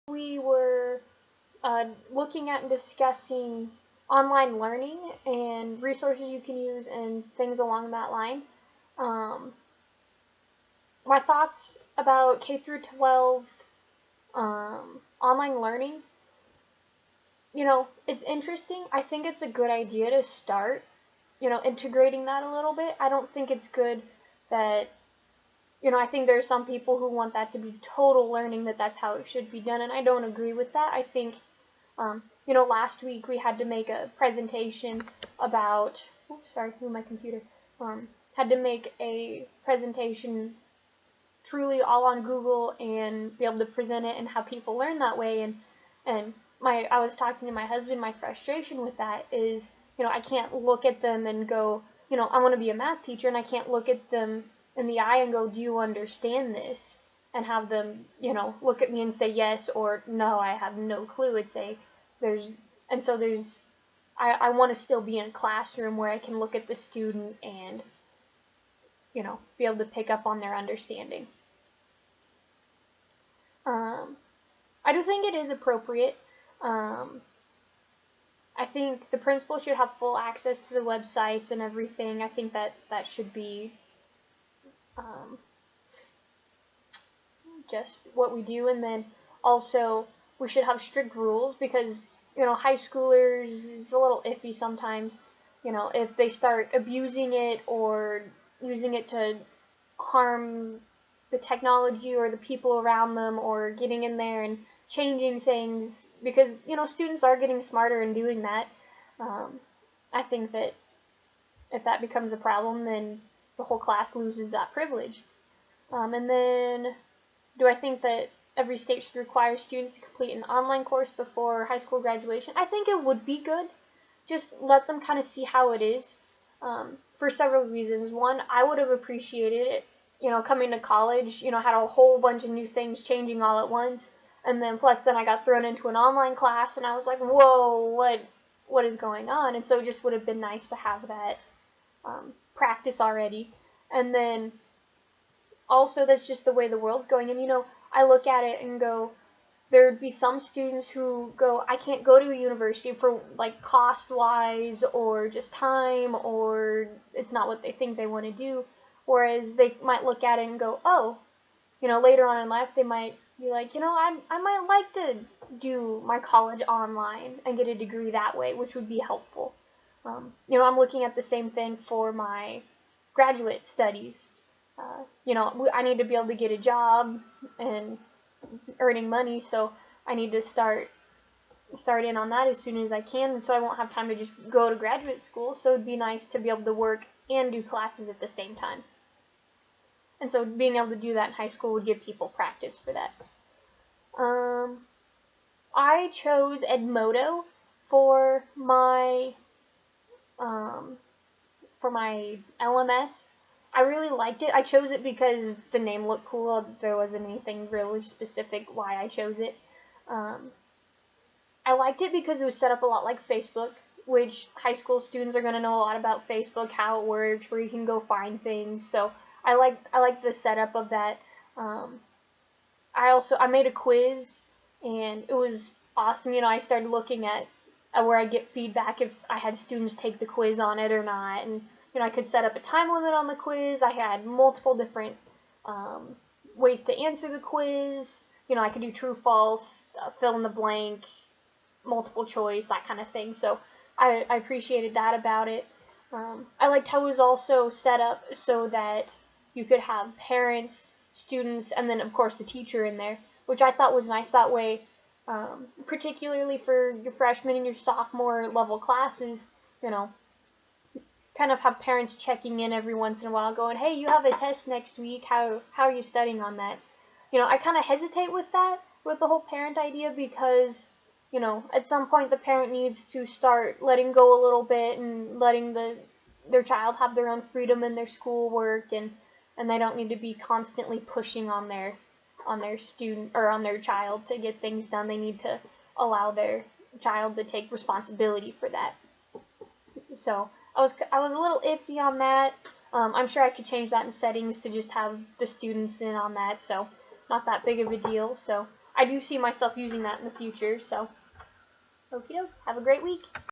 we were looking at and discussing online learning and resources you can use and things along that line. Um, my thoughts about K through 12 online learning. It's interesting. I think it's a good idea to start, integrating that a little bit. I don't think it's good that, I think there's some people who want that to be total learning, that's how it should be done, and I don't agree with that. I think, last week we had to make a presentation about, oops, sorry, move my computer, had to make a presentation truly all on Google and be able to present it and have people learn that way. And I was talking to my husband, my frustration with that is, I can't look at them and go, I want to be a math teacher, and I can't look at them in the eye and go, do you understand this? And have them, look at me and say yes or no, I have no clue. It's I want to still be in a classroom where I can look at the student and, be able to pick up on their understanding. I do think it is appropriate. I think the principal should have full access to the websites and everything. I think that should be just what we do. And then also we should have strict rules because, high schoolers, it's a little iffy sometimes. If they start abusing it or using it to harm the technology or the people around them, or getting in there and changing things, because students are getting smarter in doing that. I think that if that becomes a problem, then the whole class loses that privilege. And then, do I think that every state should require students to complete an online course before high school graduation? I think it would be good. Just let them kind of see how it is, for several reasons. One, I would have appreciated it, coming to college, had a whole bunch of new things changing all at once. And then plus then I got thrown into an online class and I was like, whoa, what is going on? And so it just would have been nice to have that practice already. And then also that's just the way the world's going. And I look at it and go, there'd be some students who go, I can't go to a university for like cost-wise or just time, or it's not what they think they want to do. Whereas they might look at it and go, oh, later on in life they might be like, I might like to do my college online and get a degree that way, which would be helpful. I'm looking at the same thing for my graduate studies. I need to be able to get a job and earning money, so I need to start in on that as soon as I can, so I won't have time to just go to graduate school. So it'd be nice to be able to work and do classes at the same time. And so being able to do that in high school would give people practice for that. I chose Edmodo for my LMS. I really liked it. I chose it because the name looked cool. There wasn't anything really specific why I chose it. I liked it because it was set up a lot like Facebook, which high school students are going to know a lot about Facebook, how it works, where you can go find things. So I like the setup of that. I made a quiz, and it was awesome. I started looking at where I get feedback if I had students take the quiz on it or not, and I could set up a time limit on the quiz. I had multiple different ways to answer the quiz. I could do true, false, fill in the blank, multiple choice, that kind of thing. So I appreciated that about it. I liked how it was also set up so that you could have parents, students, and then of course the teacher in there, which I thought was nice. That way, particularly for your freshman and your sophomore level classes, kind of have parents checking in every once in a while going, hey, you have a test next week, how are you studying on that? I kind of hesitate with that, with the whole parent idea, because at some point the parent needs to start letting go a little bit and letting their child have their own freedom in their schoolwork, and they don't need to be constantly pushing on their student or on their child to get things done. They need to allow their child to take responsibility for that. So I was a little iffy on that. I'm sure I could change that in settings to just have the students in on that, so not that big of a deal. So I do see myself using that in the future. So, okie doke. Have a great week.